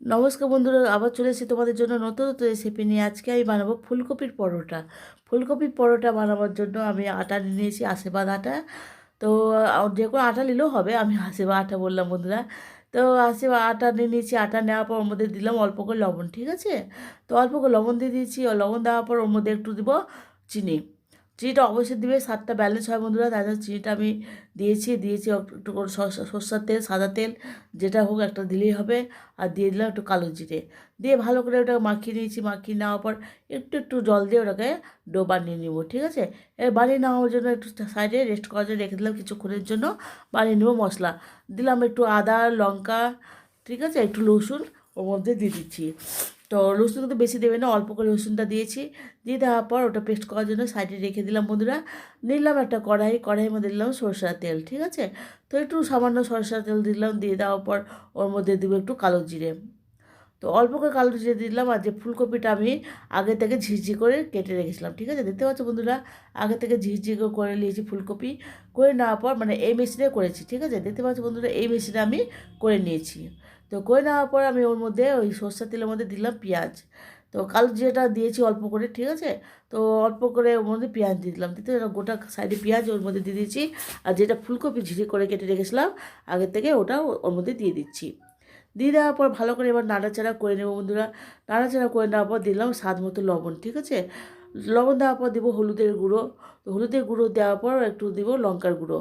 নমস্কার বন্ধুরা, আবার চলে এসেছি তোমাদের জন্য নতুন নতুন রেসিপি নিয়ে। আজকে আমি বানাবো ফুলকপির পরোটা। ফুলকপির পরোটা বানাবার জন্য আমি আটা নিয়ে নিয়েছি, আশীর্বাদ আটা। তো যে কোনো আটা নিলেও হবে, আমি আশীর্বাদ আটা বললাম বন্ধুরা। তো আশীর্বাদ আটা নিয়ে নিয়েছি। আটা নেওয়ার পর ওর মধ্যে দিলাম অল্প করে লবণ, ঠিক আছে। তো অল্প করে লবণ দিয়ে দিয়েছি। লবণ দেওয়ার পর ওর মধ্যে একটু দিব চিনি। চিনিটা অবশ্যই দিবে, স্বাদটা ব্যালেন্স হয় বন্ধুরা, তাই জন্য চিনিটা আমি দিয়েছি একটু করে সরষের তেল, সাদা তেল যেটা হোক একটা দিলেই হবে। আর দিয়ে দিলাম একটু কালো জিরে, দিয়ে ভালো করে ওটাকে মাখিয়ে নিয়েছি। মাখিয়ে নেওয়ার পর একটু একটু জল দিয়ে ওটাকে ডো বানিয়ে নিব, ঠিক আছে। এবার বানিয়ে নেওয়ার জন্য একটু সাইডে রেস্ট করার জন্য রেখে দিলাম কিছুক্ষণের জন্য। বানিয়ে নেবো মশলা। দিলাম একটু আদা, লঙ্কা, ঠিক আছে, একটু রসুন ওর মধ্যে দিয়ে দিচ্ছি। তো রসুন কিন্তু বেশি দেবে না, অল্প করে রসুনটা দিয়েছি। দিয়ে দেওয়ার পর ওটা পেস্ট করার জন্য সাইডে রেখে দিলাম বন্ধুরা। নিলাম একটা কড়াইয়ের মধ্যে দিলাম সরষের তেল, ঠিক আছে। তো একটু সামান্য সরষের তেল দিলাম। দিয়ে দেওয়ার পর ওর মধ্যে দেবো একটু কালো জিরে। তো অল্প করে কালো জিরে দিলাম। আর যে ফুলকপিটা আমি আগে থেকে ঝিঝি করে কেটে রেখেছিলাম, ঠিক আছে, দেখতে পাচ্ছ বন্ধুরা, আগে থেকে ঝিঝি করে নিয়েছি ফুলকপি। করে নেওয়ার পর মানে এই মেশিনে করেছি, ঠিক আছে, দেখতে পাচ্ছ বন্ধুরা, এই মেশিনে আমি করে নিয়েছি। তো করে নেওয়ার পর আমি ওর মধ্যে ওই সর্ষের তেলের মধ্যে দিলাম পেঁয়াজ। তো কালো জিরেটা দিয়েছি অল্প করে, ঠিক আছে। তো অল্প করে ওর মধ্যে পেঁয়াজ দিয়ে দিলাম, দিতে গোটা সাইডে পেঁয়াজ ওর মধ্যে দিয়ে দিয়েছি। আর যেটা ফুলকপি ঝিঝি করে কেটে রেখেছিলাম আগে থেকে, ওটাও ওর মধ্যে দিয়ে দিচ্ছি। দিয়ে দেওয়ার পর ভালো করে এবার নাড়াচাড়া করে নেবো বন্ধুরা। নাড়াচাড়া করে নেওয়ার পর দিলাম স্বাদ মতো লবণ, ঠিক আছে। লবণ দেওয়ার পর দেবো হলুদের গুঁড়ো। তো হলুদের গুঁড়ো দেওয়ার পর একটু দিব লঙ্কার গুঁড়ো।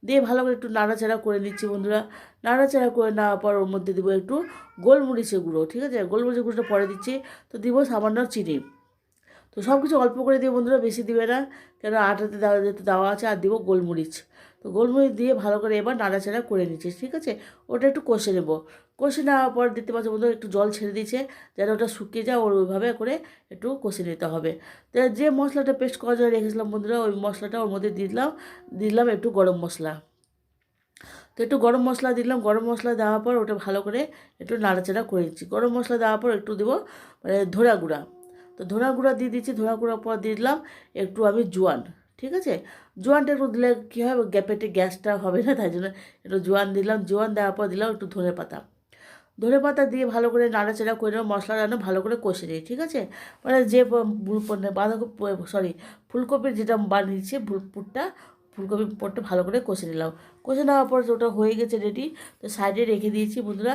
দিয়ে ভালো করে একটু নাড়াচাড়া করে নিচ্ছি বন্ধুরা। নাড়াচাড়া করে নেওয়ার পর ওর মধ্যে দেবো একটু গোলমরিচের গুঁড়ো, ঠিক আছে, গোলমরিচের গুঁড়োটা পরে দিচ্ছি। তো দিব সামান্য চিনি। তো সব কিছু অল্প করে দিয়ে বন্ধুরা, বেশি দিবে না, কেন আটাতে দেওয়া যেতে দেওয়া আছে। আর দিব গোলমরিচ। তো গোলমরিচ দিয়ে ভালো করে এবার নাড়াচাড়া করে নিচ্ছি, ঠিক আছে। ওটা একটু কষে নেব। কষে নেওয়ার পর দেখতে পাচ্ছ বন্ধুরা একটু জল ছেড়ে দিয়েছে, যেন ওটা শুকিয়ে যায়, ওইভাবে করে একটু কষে নিতে হবে। তো যে মশলাটা পেস্ট করার জন্য রেখেছিলাম বন্ধুরা, ওই মশলাটা ওর মধ্যে দিলাম একটু গরম মশলা। তো একটু গরম মশলা দিলাম। গরম মশলা দেওয়ার পর ওটা ভালো করে একটু নাড়াচাড়া করে দিচ্ছি। গরম মশলা দেওয়ার পর একটু দেবো মানে ধরা গুঁড়া। তো ধনা গুঁড়া দিয়ে দিচ্ছি। ধনা গুঁড়ার পর দিয়ে দিলাম একটু আমি জোয়ান, ঠিক আছে। জোয়ানটা একটু দিলে কী হয়, পেটে গ্যাসটা হবে না, তাই জন্য একটু জোয়ান দিলাম। জোয়ান দেওয়ার পর দিলাম একটু ধনে পাতা। ধনে পাতা দিয়ে ভালো করে নাড়াচাড়া করে মশলা রান্না ভালো করে কষে নিই, ঠিক আছে। মানে যে বাঁধাকপি, সরি, ফুলকপির যেটা বানিয়েছি পুরটা, ফুলকপির পুরটা ভালো করে কষে নিলাম। কষে নেওয়ার পর ওটা হয়ে গেছে রেডি। তো সাইডে রেখে দিয়েছি বন্ধুরা।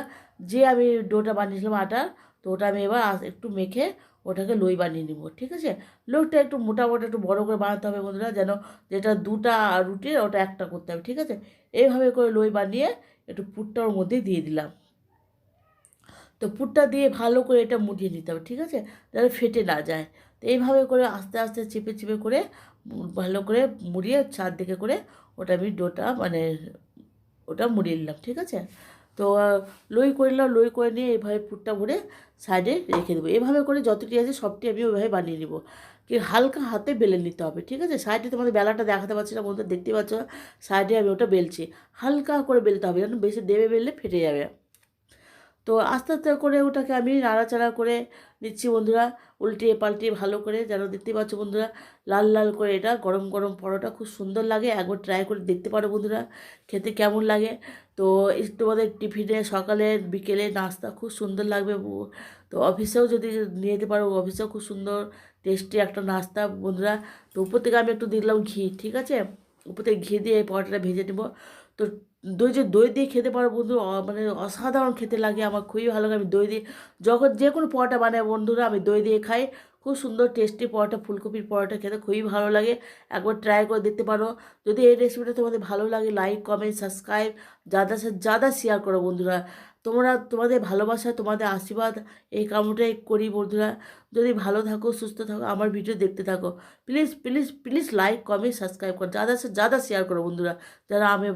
যে আমি ডোটা বানিয়েছিলাম আটার, তো ওটা আমি এবার একটু মেখে ওটাকে লই বানিয়ে নিব, ঠিক আছে। লইটা একটু মোটামুটি একটু বড় করে বানাতে হবে বন্ধুরা, যেন যেটা দুটা রুটির ওটা একটা করতে হবে, ঠিক আছে। এইভাবে করে লই বানিয়ে একটু পুরটা ওর মধ্যে দিয়ে দিলাম। তো পুরটা দিয়ে ভালো করে এটা মুড়িয়ে নিতে হবে, ঠিক আছে, যাতে ফেটে না যায়। তো এইভাবে করে আস্তে আস্তে চেপে চেপে করে ভালো করে মুড়িয়ে চারদিকে করে ওটা আমি ডোটা মানে ওটা মুড়িয়ে নিলাম, ঠিক আছে। তো লই করে নিলাম। লই করে নিয়ে এইভাবে পুরটা ভরে সাইডে রেখে দেবো। এভাবে করে যতটি আছে সবটি আমি ওইভাবে বানিয়ে নেবো। কি হালকা হাতে বেলে নিতে হবে, ঠিক আছে। সাইডে তোমাদের বেলাটা দেখাতে পারছি না বন্ধু, দেখতে পাচ্ছ, সাইডে আমি ওটা বেলছি। হালকা করে বেলতে হবে, যেন বেশি দেবে বেললে ফেটে যাবে। তো আস্তে আস্তে করে ওটাকে আমি নাড়াচাড়া করে নিচ্ছি বন্ধুরা, উল্টিয়ে পাল্টিয়ে ভালো করে, যেন দেখতে পাচ্ছ বন্ধুরা লাল লাল করে। এটা গরম গরম পরোটা খুব সুন্দর লাগে, একবার ট্রাই করে দেখতে পারো বন্ধুরা, খেতে কেমন লাগে। তো তোমাদের টিফিনে সকালে বিকেলে নাস্তা খুব সুন্দর লাগবে। তো অফিসেও যদি নিয়ে যেতে পারো, অফিসেও খুব সুন্দর টেস্টি একটা নাস্তা বন্ধুরা। তো উপর থেকে আমি একটু দিলাম ঘি, ঠিক আছে। উপর থেকে ঘি দিয়ে এই পরোটাটা ভেজে নেবো। তো দই দিয়ে খেতে পারো বন্ধু, মানে অসাধারণ খেতে লাগে, আমার খুবই ভালো লাগে। আমি দই দিয়ে যখন যে কোনো পরোটা বানাই বন্ধুরা, আমি দই দিয়ে খাই। খুব সুন্দর টেস্টি পরোটা, ফুলকপির পরোটা খেতে খুবই ভালো লাগে। একবার ট্রাই করে দেখতে পারো। যদি এই রেসিপিটা তোমাদের ভালো লাগে, লাইক কমেন্ট সাবস্ক্রাইব ज़्यादा से ज़्यादा শেয়ার করো বন্ধুরা। তোমাদের ভালোবাসা, তোমাদের আশীর্বাদ, এই কামটাই করি বন্ধুরা। যদি ভালো থাকো, সুস্থ থাকো, আমার ভিডিও দেখতে থাকো। Please please please like comment subscribe করো, ज़्यादा से ज़्यादा শেয়ার করো বন্ধুরা, যারা আমি